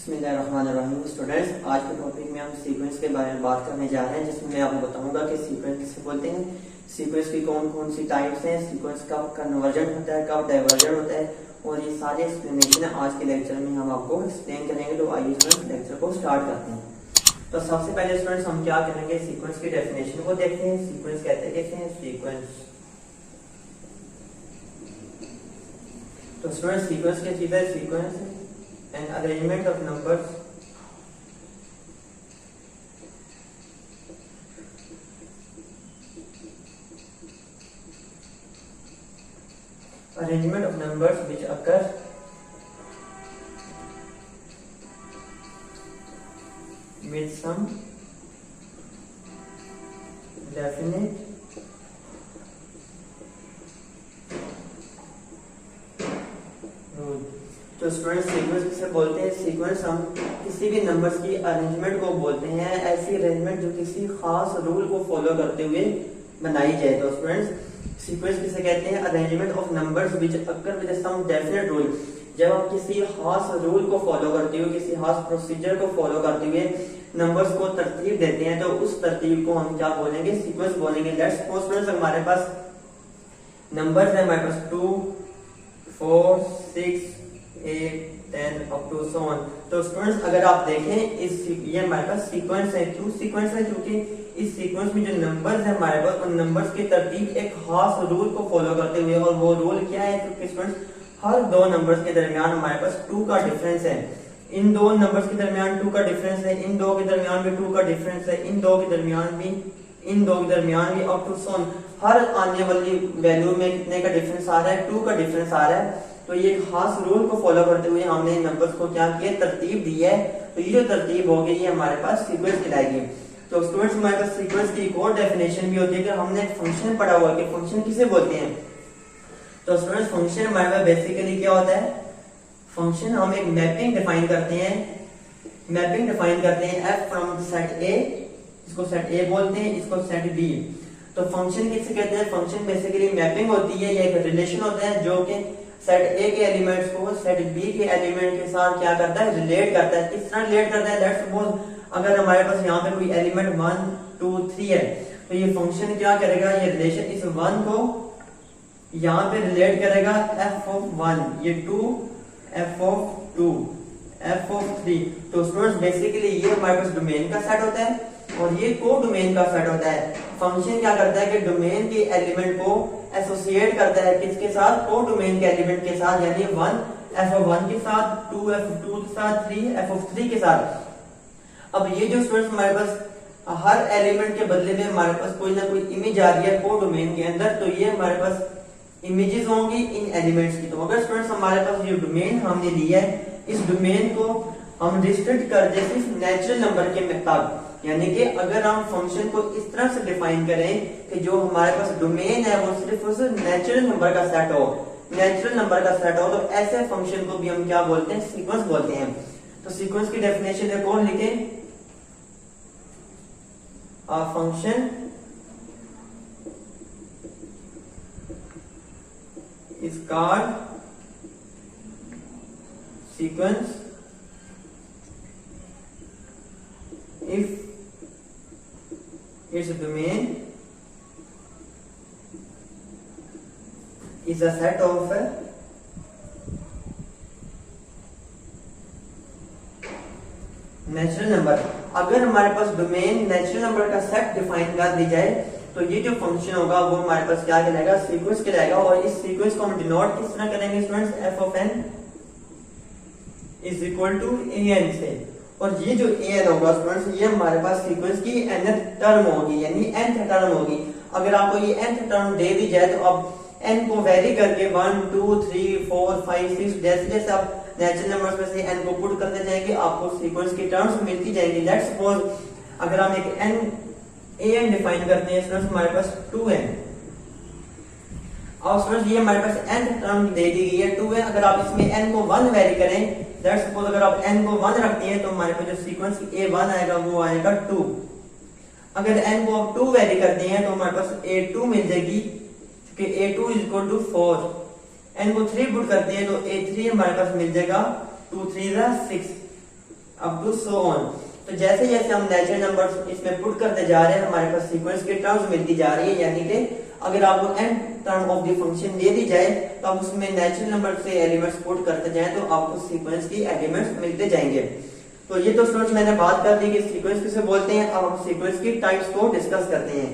बिस्मिल्लाहिर्रहमानिर्रहीम। स्टूडेंट्स, आज के टॉपिक में हम सीक्वेंस के बारे में बात करने जा रहे हैं, जिसमें मैं आपको बताऊंगा कि सीक्वेंस किसे बोलते हैं, सीक्वेंस की कौन कौन सी टाइप्स हैं, सीक्वेंस कब कन्वर्जन होता है, कब डाइवर्जन होता है, और ये सारी एक्सप्लेनेशन आज के लेक्चर में हम आपको एक्सप्लेन करेंगे। तो आइए स्टूडेंट्स लेक्चर को स्टार्ट करते हैं। तो सबसे पहले स्टूडेंट्स हम क्या करेंगे, सीक्वेंस की डेफिनेशन को देखते हैं। सीक्वेंस कहते हैं सीक्वेंस। तो स्टूडेंट्स सीक्वेंस क्या चीज है? Sequence an arrangement of numbers which occur with some definite rule। तो स्टूडेंट सीक्वेंस किसे बोलते हैं? सीक्वेंस हम किसी भी नंबर्स की अरेंजमेंट को बोलते हैं, ऐसी अरेंजमेंट जो किसी खास रूल को फॉलो करते हुए बनाई जाए। तो स्टूडेंट्स सीक्वेंस किसे कहते हैं? Arrangement of numbers which occur with some definite rule. जब आप किसी खास रूल को फॉलो करते हुए, किसी खास प्रोसीजर को फॉलो करते हुए नंबर्स को तरतीब देते हैं, तो उस तरतीब को हम क्या बोलेंगे? सीक्वेंस बोलेंगे। लेट्स सपोज स्टूडेंट्स हमारे पास नंबर्स है, हमारे पास 2 4 6 8 10 अप टू सो ऑन। तो स्टूडेंट्स अगर आप देखें ये हमारे पास सीक्वेंस है। क्यों सीक्वेंस है? क्योंकि इस सीक्वेंस में जो नंबर्स है हमारे पास, उन नंबर्स की तरतीब एक खास रूल को फॉलो करते हुए, और वो रूल क्या है? क्योंकि स्टूडेंट्स हर दो नंबर्स के दरमियान हमारे पास 2 का डिफरेंस है। इन दो नंबर्स के दरमियान 2 का डिफरेंस है, इन दो के दरमियान भी 2 का डिफरेंस है, इन दो के दरमियान भी अप टू सो ऑन। हर आने वाली वैल्यू में कितने का डिफरेंस आ रहा है? 2 का डिफरेंस आ रहा है। तो ये खास रूल को फॉलो करते हुए हमने नंबर्स को क्या किया? तरतीब दी है। तो ये जो तरतीब होगी ये हमारे पास सीक्वेंस कहलाएगी। तो स्टूडेंट्स हमारे पास सीक्वेंस की एक और डेफिनेशन भी होती है कि हमने एक फंक्शन पढ़ा हुआ है कि फंक्शन किसे बोलते हैं। तो स्टूडेंट्स फंक्शन हमारे पास बेसिकली क्या होता है? फंक्शन हम एक मैपिंग डिफाइन करते हैं एफ फ्रॉम सेट ए, इसको सेट ए बोलते हैं, इसको सेट बी। तो फंक्शन किसे कहते हैं? फंक्शन बेसिकली मैपिंग होती है, ये एक रिलेशन होता है जो कि सेट ए के एलिमेंट्स को सेट बी के एलिमेंट के साथ क्या करता है? रिलेट करता है। किस तरह रिलेट करता है? लेट्स सपोज अगर हमारे पास यहाँ पे कोई एलिमेंट 1 2 3 है, तो ये फंक्शन क्या करेगा? ये रिलेशन इस 1 को यहाँ पे रिलेट करेगा f ऑफ 1, ये 2 f ऑफ 2 f ऑफ 3। तो स्टूडेंट्स बेसिकली ये हमारे पास डोमेन का सेट होता है और ये को डोमेन का सेट होता है। फंक्शन क्या करता है कि डोमेन के एलिमेंट को एसोसिएट करता है किसके साथ? को डोमेन के एलिमेंट के साथ, यानी 1 f ऑफ 1 के साथ, 2 f ऑफ 2 के साथ, 3 f ऑफ 3 के साथ। अब ये जो स्टूडेंट्स हमारे पास हर एलिमेंट के बदले में हमारे पास कोई ना कोई इमेज आ रही है को डोमेन के अंदर, तो ये हमारे पास इमेजेस होंगी इन एलिमेंट्स की। तो अगर स्टूडेंट्स हमारे पास ये डोमेन हमने ली है, इस डोमेन को हम रिस्ट्रिक्ट कर दे सिर्फ नेचुरल नंबर के मुताबिक, यानी कि अगर हम फंक्शन को इस तरह से डिफाइन करें कि जो हमारे पास डोमेन है वो सिर्फ उस नेचुरल नंबर का सेट हो, तो ऐसे फंक्शन को भी हम क्या बोलते हैं? सीक्वेंस बोलते हैं। तो सीक्वेंस की डेफिनेशन एक और लिखें, a function is called sequence if its domain is a set of natural number. अगर हमारे पास डोमेन नेचुरल नंबर का सेट डिफाइन कर दी जाए, तो ये जो फंक्शन होगा वो हमारे पास क्या कहलाएगा? सीक्वेंस कहलाएगा। और इस सीक्वेंस को हम डिनोट किस तरह करेंगे students? f of n is equal to an से। और ये जो an होगा स्टूडेंट्स, ये हमारे पास सीक्वेंस की nth टर्म होगी, यानी nth टर्म होगी। अगर आपको ये nth टर्म दे दी जाए तो आप n को वेरी करके 1 2 3 4 5 6 जैसे जैसे आप नेचुरल नंबर्स में से n को पुट करते जाएंगे, आपको सीक्वेंस की टर्म्स मिलती जाएंगी। लेट्स सपोज अगर हम एक an डिफाइन करते हैं स्टूडेंट्स, हमारे पास 2n। और स्टूडेंट्स ये हमारे पास nth टर्म दे दी गई है 2 है। अगर आप इसमें n को 1 वेरी करें, लेट्स सपोज अगर आप n को 1 रखते हैं, तो हमारे पास जो सीक्वेंस a1 आएगा वो आएगा 2। अगर n को आप 2 वेरी करते हैं तो हमारे पास a2 मिल जाएगी, क्योंकि a2 is equal to 4। n को 3 पुट करते हैं तो a3 हमारे पास मिल जाएगा 2 3 6। Up to so on. तो जैसे जैसे हम नेचुरल नंबर्स इसमें पुट करते जा रहे हैं हमारे पास सीक्वेंस की टर्म्स मिलती जा रही है, यानी कि अगर आपको n term of the function दे दी जाए तो आप उसमें नेचुरल नंबर से एलिमेंट्स पुट करते जाएं तो आपको सीक्वेंस की एलिमेंट्स मिलते जाएंगे। तो ये तो स्टूडेंट्स मैंने बात कर दी कि सीक्वेंस किसे बोलते हैं। अब हम सीक्वेंस की टाइप्स को डिस्कस करते हैं।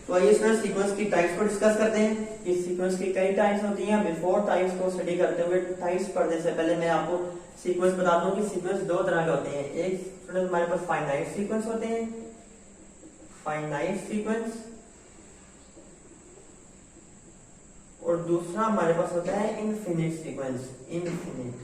तो आइए स्टूडेंट्स सीक्वेंस की टाइप्स को डिस्कस करते हैं। इस सीक्वेंस की कई टाइप्स होती हैं। बिफोर टाइप्स को स्टडी करते हुए टाइप्स पढ़ने से पहले मैं आपको सीक्वेंस बताता हूँ कि सीक्वेंस दो तरह के होते हैं। एक स्टूडेंट हमारे पास फाइनाइट सीक्वेंस होते हैं, फाइनाइट सीक्वेंस, और दूसरा हमारे पास होता है इनफिनिट सीक्वेंस, इनफिनिट।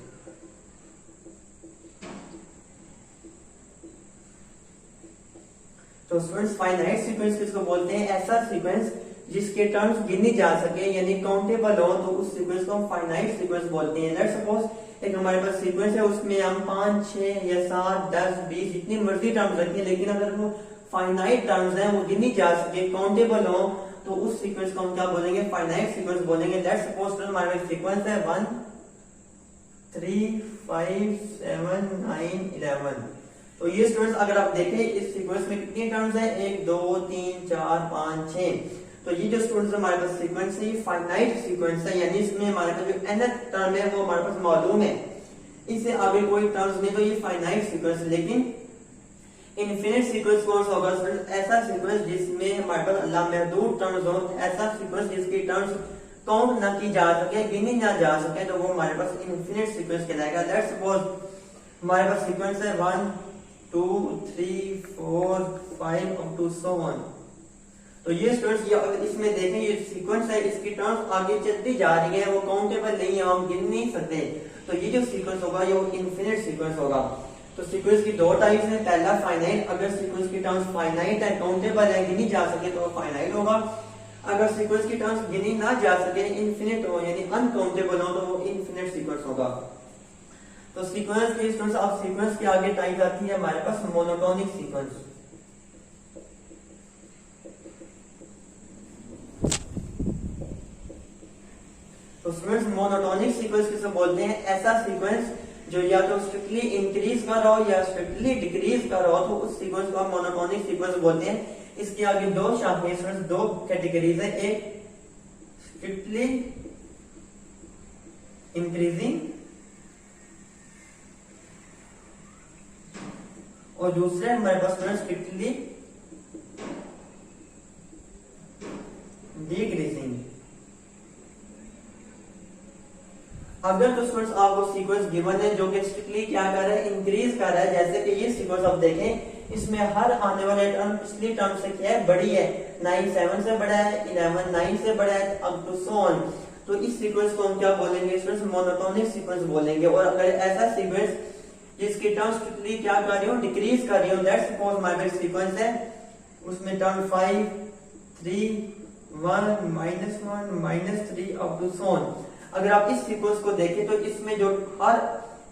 तो स्टूडेंट्स फाइनाइट सीक्वेंस किसको बोलते हैं? ऐसा सीक्वेंस जिसके टर्म्स गिनी जा सके यानी काउंटेबल हो, तो उस सीक्वेंस को हम फाइनाइट सीक्वेंस बोलते हैं। लेट्स सपोज एक हमारे पास सीक्वेंस है, उसमें हम 5, 6 या 7, 10, 20 जितनी मर्जी टर्म्स रखें, लेकिन अगर वो फाइनाइट टर्म्स हैं, वो गिनी जा सके, काउंटेबल हो, तो उस सीक्वेंस को हम क्या बोलेंगे? फाइनाइट सीक्वेंस बोलेंगे। लेट्स सपोज हमारे पास सीक्वेंस है 1, 3, 5, 7, 9, 11। तो ये स्टूडेंट्स अगर आप देखें इस सीक्वेंस में कितनी टर्म्स हैं? 1, 2, 3, 4, 5, 6। तो ये जो स्टूडेंट्स हमारे पास सीक्वेंस है ये फाइनाइट सीक्वेंस है, यानी इसमें हमारे पास जो nth टर्म है वो हमारे पास मालूम है, इससे आगे कोई टर्म्स नहीं, तो ये फाइनाइट सीक्वेंस। लेकिन इनफिनिट सीक्वेंस कौन सा होगा स्टूडेंट्स? ऐसा सीक्वेंस जिसमें हमारे पास लामहदूद टर्म्स हो, ऐसा सीक्वेंस जिसकी टर्म्स काउंट ना की जा सके, गिनी ना जा सके, तो वो हमारे पास इनफिनिट सीक्वेंस कहलाएगा। लेट्स सपोज हमारे पास सीक्वेंस है 1, 2, 3, 4, 5 अप टू सो ऑन। तो ये स्टूडेंट्स अगर इसमें देखें ये सीक्वेंस है, इसकी टर्म्स आगे चलती जा रही है, वो काउंटेबल नहीं है, हम गिन नहीं सकते। तो ये जो सीक्वेंस होगा ये इनफिनिट सीक्वेंस होगा। तो सीक्वेंस की दो टाइप्स हैं। पहला फाइनाइट, अगर सीक्वेंस की टर्म्स फाइनाइट है, काउंटेबल है, गिनी जा सके तो वो फाइनाइट होगा। अगर सीक्वेंस की टर्म्स गिनी ना जा सके, इनफिनिट हो यानी अनकाउंटेबल हो, तो वो इनफिनिट सीक्वेंस होगा। तो सीक्वेंस की स्टूडेंट्स अब सीक्वेंस के आगे टाइप आती है हमारे पास मोनोटोनिक सीक्वेंस। तो स्टूडेंट्स मोनोटोनिक सीक्वेंस किसे बोलते हैं? ऐसा सीक्वेंस जो या तो स्ट्रिक्टली इंक्रीज कर रहा हो या स्ट्रिक्टली डिक्रीज कर रहा हो, तो उस सीक्वेंस को हम मोनोटोनिक सीक्वेंस बोलते हैं। इसके आगे दो शाखाएं स्टूडेंट्स, दो कैटेगरीज है, एक स्ट्रिक्टली इंक्रीजिंग और दूसरे हमारे पास स्टूडेंट्स स्ट्रिक्टली डिक्रीजिंग। अगर तो स्टूडेंट्स आपको सीक्वेंस गिवन है जो कि स्ट्रिक्टली क्या कर रहा है? इंक्रीज कर रहा है, जैसे कि ये सीक्वेंस आप देखें, इसमें हर आने वाले टर्म पिछली टर्म से क्या है? बड़ी है। 9 7 से बड़ा है, 11 9 से बड़ा है, अप टू सो ऑन। तो इस सीक्वेंस को हम क्या बोलेंगे स्टूडेंट्स? मोनोटोनिक सीक्वेंस बोलेंगे। और अगर ऐसा सीक्वेंस जिसकी टर्म स्ट्रिक्टली क्या कर रही हो? डिक्रीज कर रही हो। लेट्स सपोज हमारे पास सीक्वेंस है, उसमें term 5, 3, 1, -1, -3 up to so on. अगर आप इस सीक्वेंस को देखें तो इसमें जो हर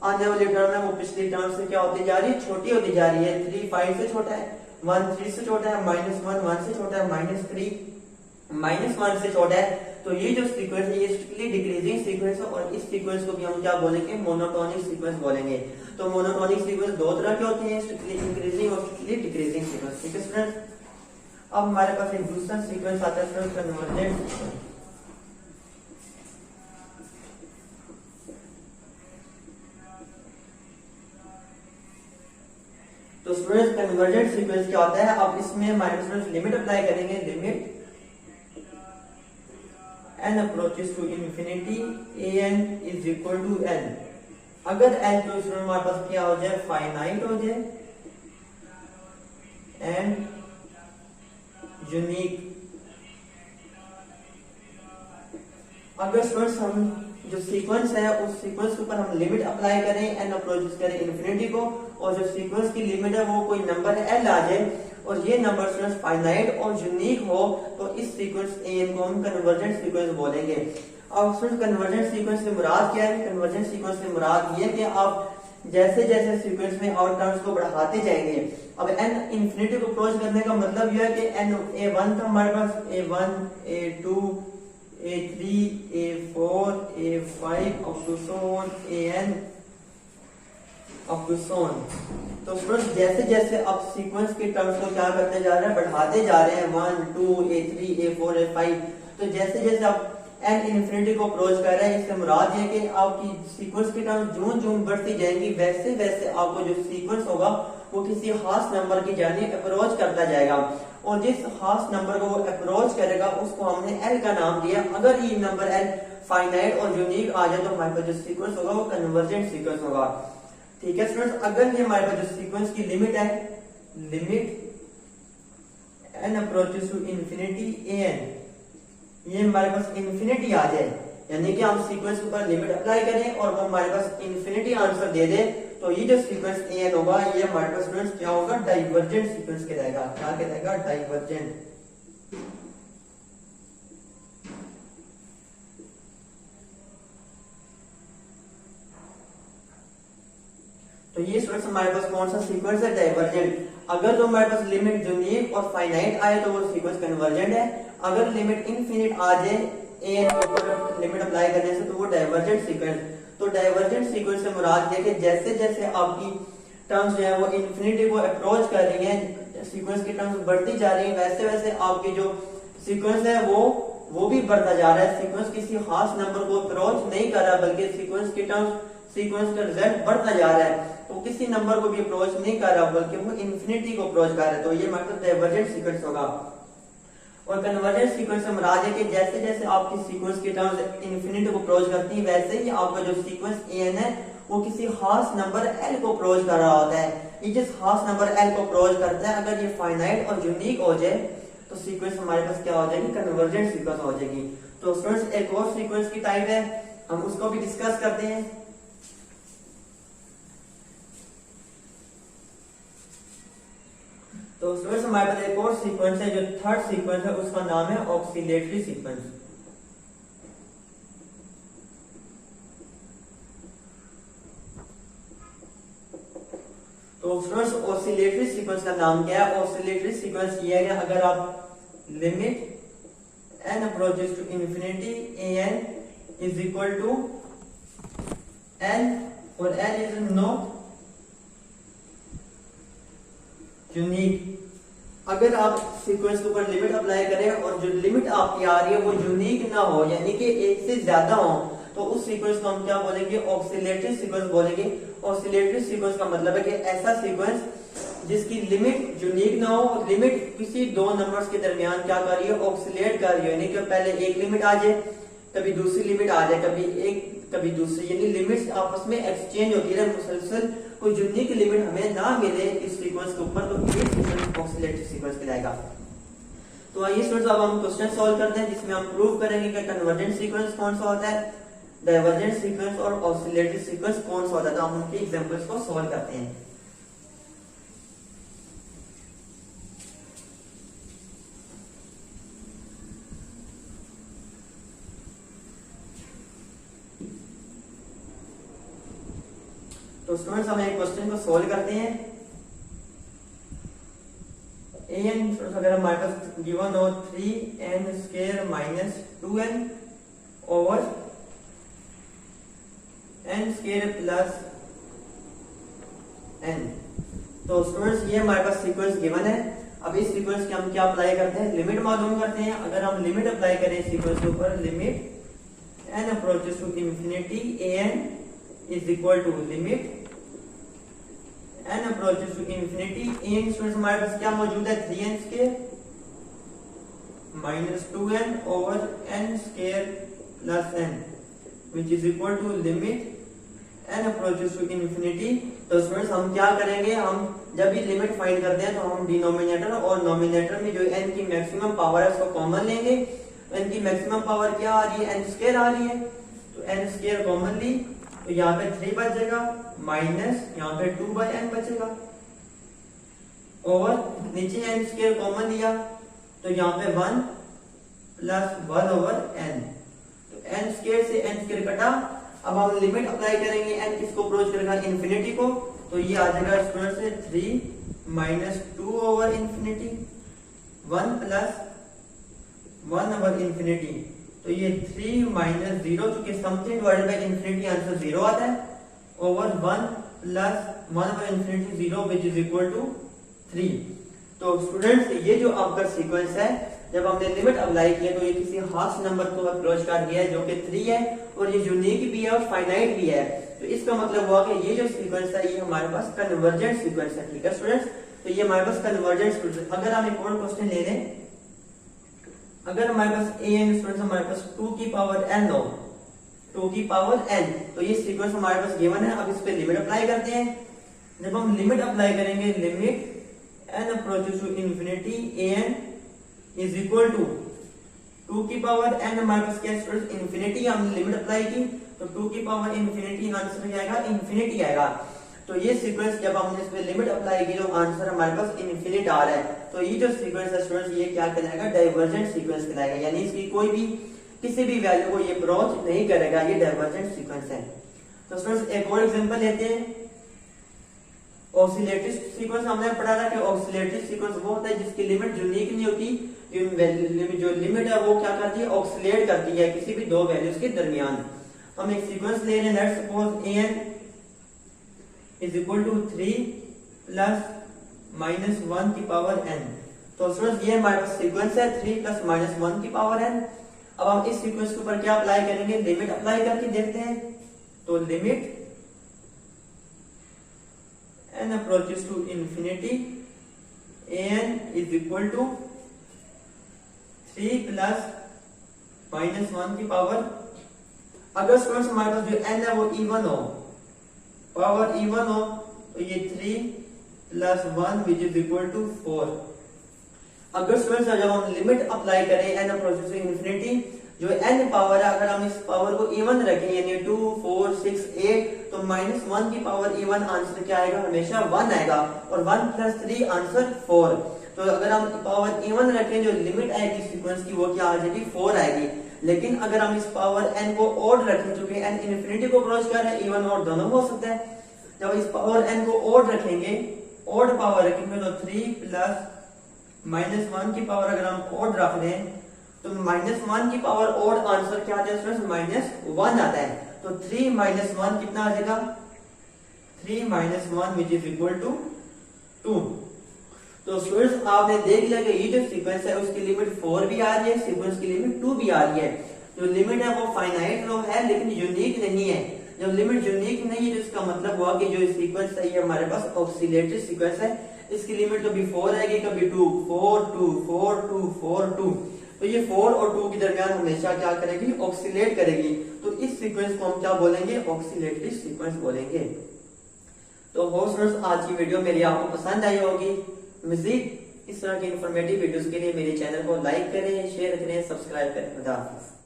आने वाली टर्म है वो पिछली टर्म से क्या होती जा रही है? छोटी होती जा रही है। 3 5 से छोटा है, 1 3 से छोटा है, -1 1 से छोटा है, -3 -1 से छोटा है। तो ये जो सीक्वेंस है ये स्ट्रिक्टली डिक्रीजिंग सीक्वेंस है, और इस सीक्वेंस को भी हम क्या बोलेंगे? मोनोटोनिक सीक्वेंस बोलेंगे। तो मोनोटोनिक सीक्वेंस दो तरह के होते हैं, स्ट्रिक्टली इंक्रीजिंग और स्ट्रिक्टली डिक्रीजिंग सीक्वेंस। ठीक है स्टूडेंट। अब हमारे पास एक दूसरा सीक्वेंस आता है स्टूडेंट, कन्वर्जेंट सीक्वेंस। तो स्टूडेंट्स कन्वर्जेंट सीक्वेंस क्या होता है? अब इसमें हमारे स्टूडेंट्स लिमिट अप्लाई करेंगे, limit n approaches to infinity an is equal to n। अगर n तो स्टूडेंट हमारे पास क्या हो जाए? फाइनाइट हो जाए एंड यूनिक। अगर स्टूडेंट्स हम जो सीक्वेंस है उस सीक्वेंस के ऊपर हम लिमिट अप्लाई करें, n अप्रोचेस करें इन्फिनिटी को, और जो सीक्वेंस की लिमिट है वो कोई नंबर l आ जाए और ये नंबर स्टूडेंट्स फाइनाइट और यूनिक हो, तो इस सीक्वेंस an को हम कन्वर्जेंट सीक्वेंस बोलेंगे। अब स्टूडेंट्स कन्वर्जेंट सीक्वेंस से मुराद क्या है? कन्वर्जेंट सीक्वेंस से मुराद ये कि आप जैसे जैसे सीक्वेंस में और टर्म्स को बढ़ाते जाएंगे। अब n इन्फिनिटी को अप्रोच करने का मतलब यह है कि n a1 था हमारे पास, a1 a2 a3 a4 a5 up to so on an। Up to so on. तो स्टूडेंट्स जैसे जैसे आप सीक्वेंस के टर्म्स को क्या करते जा रहे हैं, बढ़ाते जा रहे हैं 1 2 a3 a4 a5, तो जैसे जैसे आप एन इन्फिनिटी को अप्रोच कर रहे हैं, इससे मुराद है कि आपकी सीक्वेंस की टर्म जो जो बढ़ती जाएंगी वैसे वैसे आपको जो सीक्वेंस होगा वो किसी खास नंबर की जानिब अप्रोच करता जाएगा, और जिस खास नंबर को वो अप्रोच करेगा उसको हमने एल का नाम दिया। अगर ये नंबर एल फाइनाइट और यूनिक आ जाए तो हमारे पास जो सीक्वेंस होगा वो कन्वर्जेंट सीक्वेंस होगा। ठीक है स्टूडेंट्स, अगर ये हमारे पास जो सीक्वेंस की लिमिट है, limit n approaches to infinity n, ये हमारे पास इंफिनिटी आ जाए, यानी कि हम सीक्वेंस के ऊपर लिमिट अप्लाई करें और वो हमारे पास इंफिनिटी आंसर दे दे, तो ये जो सीक्वेंस एन होगा ये हमारे पास स्टूडेंट्स क्या होगा, डाइवर्जेंट सीक्वेंस कहलाएगा। क्या कहलाएगा, डाइवर्जेंट। तो ये स्टूडेंट्स हमारे पास कौन सा सीक्वेंस है, डाइवर्जेंट। अगर तो हमारे पास लिमिट यूनिक और फाइनाइट आए तो वो सीक्वेंस कन्वर्जेंट है, अगर लिमिट इनफिनिट आ जाए एन के ऊपर लिमिट अप्लाई करने से तो वो डाइवर्जेंट सीक्वेंस। तो डाइवर्जेंट सीक्वेंस से मुराद है कि जैसे जैसे आपकी टर्म्स जो है वो इनफिनिटी को अप्रोच कर रही हैं, सीक्वेंस की टर्म्स बढ़ती जा रही है, वैसे वैसे आपकी जो सीक्वेंस है वो भी बढ़ता जा रहा है। सीक्वेंस किसी खास नंबर को अप्रोच नहीं कर रहा, बल्कि सीक्वेंस की टर्म्स, सीक्वेंस का रिजल्ट बढ़ता जा रहा है, तो किसी नंबर को भी अप्रोच नहीं कर रहा बल्कि वो इन्फिनिटी को अप्रोच कर रहा है, तो ये मतलब डाइवर्जेंट सीक्वेंस होगा। और कन्वर्जेंट सीक्वेंस से मुराद है कि जैसे जैसे आपकी सीक्वेंस की टर्म्स इन्फिनिटी को अप्रोच करती है, वैसे ही आपका जो सीक्वेंस एन है वो किसी खास नंबर एल को अप्रोच कर रहा होता है। ये जिस खास नंबर एल को अप्रोच करता है, अगर ये फाइनाइट और यूनिक हो जाए तो सीक्वेंस हमारे पास क्या हो जाएगी, कन्वर्जेंट सीक्वेंस हो जाएगी। तो स्टूडेंट्स एक और सीक्वेंस की टाइप है, हम उसको भी डिस्कस करते हैं। तो स्टूडेंट्स हमारे पास एक और सीक्वेंस है, जो थर्ड सीक्वेंस है उसका नाम है ऑक्सीलेटरी सीक्वेंस। तो स्टूडेंट्स ऑक्सीलेटरी सीक्वेंस का नाम क्या है, ऑक्सीलेटरी सीक्वेंस ये है कि अगर आप limit n approaches to infinity n is equal to n और एन इज नॉट यूनिक, अगर आप सीक्वेंस के ऊपर लिमिट अप्लाई करें और जो लिमिट आपकी आ रही है वो यूनिक ना हो, यानी कि एक से ज्यादा हो, तो उस सीक्वेंस को हम क्या बोलेंगे, ऑक्सीलेटरी सीक्वेंस बोलेंगे। ऑक्सीलेटरी सीक्वेंस का मतलब है कि ऐसा सीक्वेंस जिसकी लिमिट यूनिक ना हो और लिमिट किसी दो नंबर्स के दरमियान क्या कर रही है, ऑक्सीलेट कर रही है, यानी कि पहले एक लिमिट आ जाए, कभी दूसरी लिमिट आ जाए, कभी एक कभी दूसरी, यानी लिमिट्स आपस में एक्सचेंज होती है मुसलसल, कोई यूनिक लिमिट हमें ना मिले इस सीक्वेंस के ऊपर, तो ये सीक्वेंस ऑक्सीलेटरी सीक्वेंस कहलाएगा। तो आइए स्टूडेंट्स अब हम क्वेश्चन सॉल्व करते हैं जिसमें हम प्रूव करेंगे कि कन्वर्जेंट सीक्वेंस कौन सा होता है, डाइवर्जेंट सीक्वेंस और ऑक्सीलेटरी सीक्वेंस कौन सा होता है। तो हम उनके एग्जांपल्स को सॉल्व करते हैं। तो स्टूडेंट्स हम एक क्वेश्चन को सॉल्व करते हैं। एन अगर हमारे पास गिवन हो 3n square minus 2n over n square plus n, तो स्टूडेंट्स ये हमारे पास सीक्वेंस गिवन है। अब इस सीक्वेंस के हम क्या अप्लाई करते हैं, लिमिट मालूम करते हैं। अगर हम लिमिट अप्लाई करें सीक्वेंस के ऊपर, limit n approaches to infinity an is equal to limit n approaches to infinity n, students हमारे पास क्या मौजूद है, 3n square minus 2n over n square plus n which is equal to limit n approaches to infinity। तो students हम क्या करेंगे, हम जब भी लिमिट फाइंड करते हैं तो हम डिनोमिनेटर और नोमिनेटर में जो n की मैक्सिमम पावर है उसको कॉमन लेंगे। n की मैक्सिमम पावर क्या आ रही है, n स्क्वायर आ रही है, तो n स्क्वायर कॉमन ली, तो यहाँ पे 3 बचेगा माइनस यहाँ पे 2/n बचेगा, और नीचे n स्क्वायर कॉमन लिया तो यहाँ पे 1 प्लस 1 ओवर n, तो n स्क्वायर से n स्क्वायर कटा। अब हम लिमिट अप्लाई करेंगे, n किसको अप्रोच करेगा, इंफिनिटी को, तो ये आ जाएगा स्टूडेंट से 3 minus 2 over infinity 1 plus 1 over infinity, तो ये 3 माइनस 0 चूंकि something divided by infinity answer 0 आता है, ओवर 1 प्लस 1 पर infinity 0 which is equal to 3। तो स्टूडेंट्स ये जो आपका सीक्वेंस है, जब हमने लिमिट अप्लाई किया तो ये किसी खास नंबर को अप्रोच कर गया है जो कि 3 है, और ये यूनिक भी है और फाइनाइट भी है। तो इसका मतलब हुआ कि ये जो सीक्वेंस है ये हमारे पास कन्वर्जेंट सीक्वेंस है। ठीक है स्टूडेंट्स, तो ये हमारे पास कन्वर्जेंट सीक्वेंस। अगर हम एक और क्वेश्चन ले लें, अगर हमारे पास an स्टूडेंट्स हमारे पास 2 की पावर n हो, 2 की पावर n, तो ये सीक्वेंस हमारे पास गिवन है। अब इस पे लिमिट अप्लाई करते हैं। जब हम लिमिट अप्लाई करेंगे, limit n approaches to infinity an is equal to 2 की पावर n हमारे पास क्या है, इंफिनिटी। हमने लिमिट अप्लाई की तो 2 की पावर इंफिनिटी आंसर क्या आएगा, इंफिनिटी आएगा। तो ये सीक्वेंस जब हमने इस पे लिमिट अप्लाई की तो आंसर हमारे पास इनफिनिट आ रहा है। तो ये जो सीक्वेंस है स्टूडेंट्स ये क्या कहलाएगा, डाइवर्जेंट सीक्वेंस कहलाएगा। यानी इसकी कोई भी किसी भी वैल्यू को ये अप्रोच नहीं करेगा, ये डाइवर्जेंट सीक्वेंस है। तो स्टूडेंट्स एक और एग्जांपल लेते हैं। ऑक्सीलेटरी सीक्वेंस हमने पढ़ा था कि ऑक्सीलेटरी सीक्वेंस वो होता है जिसकी लिमिट यूनिक नहीं होती। जो लिमिट है वो क्या करती है, ऑक्सीलेट करती है किसी भी दो वैल्यूज के दरमियान। हम एक सीक्वेंस ले रहे हैं, let's suppose an is equal to 3 plus minus 1 की पावर n। तो स्टूडेंट्स ये हमारे पास सीक्वेंस है 3 प्लस माइनस 1 की पावर n। अब हम इस सीक्वेंस के ऊपर क्या अप्लाई करेंगे, लिमिट अप्लाई करके देखते हैं। तो limit n approaches to infinity an is equal to 3 plus minus 1 की पावर। अगर स्टूडेंट्स हमारे पास जो n है वो इवन हो, पावर इवन हो, तो ये 3 plus 1 which is equal to 4। अगर स्टूडेंट्स जब हम लिमिट अप्लाई करें n अप्रोचेस टू इंफिनिटी, जो n पावर है अगर हम इस पावर को इवन रखें यानी 2 4 6 8, तो माइनस 1 की पावर इवन आंसर क्या आएगा, हमेशा 1 आएगा। और 1 प्लस 3 आंसर 4। तो अगर हम पावर इवन रखें जो लिमिट आएगी सीक्वेंस की वो क्या आ जाएगी, 4 आएगी। लेकिन अगर हम इस पावर n को ऑड रखें, क्योंकि n इंफिनिटी को अप्रोच कर रहा है, इवन और दोनों हो सकता है। जब इस पावर n को ऑड रखेंगे, ऑड पावर रखेंगे तो 3 प्लस माइनस 1 की पावर अगर हम ऑड रख दें तो माइनस 1 की पावर ऑड आंसर क्या आता है, माइनस 1 आता है। तो 3 माइनस 1 कितना आ जाएगा, 3 minus 1 which is equal to 2। तो स्टूडेंट्स आपने देख लिया कि ये जो सीक्वेंस है उसकी लिमिट 4 भी आ रही है, सीक्वेंस की लिमिट 2 भी आ रही है। जो लिमिट है वो फाइनाइट लो है लेकिन यूनिक नहीं है। जब लिमिट यूनिक नहीं है तो इसका मतलब हुआ कि जो सीक्वेंस है ये हमारे पास ऑक्सीलेटरी सीक्वेंस है। इसकी लिमिट कभी 4 आएगी, कभी 2 4 2 4 2 4 2। तो ये 4 और 2 के दरमियान हमेशा क्या करेगी, ऑक्सीलेट करेगी। तो इस सीक्वेंस को हम क्या बोलेंगे, ऑक्सीलेटरी सीक्वेंस बोलेंगे। तो होप स्टूडेंट्स आज की वीडियो मेरी आपको पसंद आई होगी। मजीद इस तरह की इंफॉर्मेटिव वीडियोस के लिए मेरे चैनल को लाइक करें, शेयर करें, सब्सक्राइब करें। खुदा हाफिज़।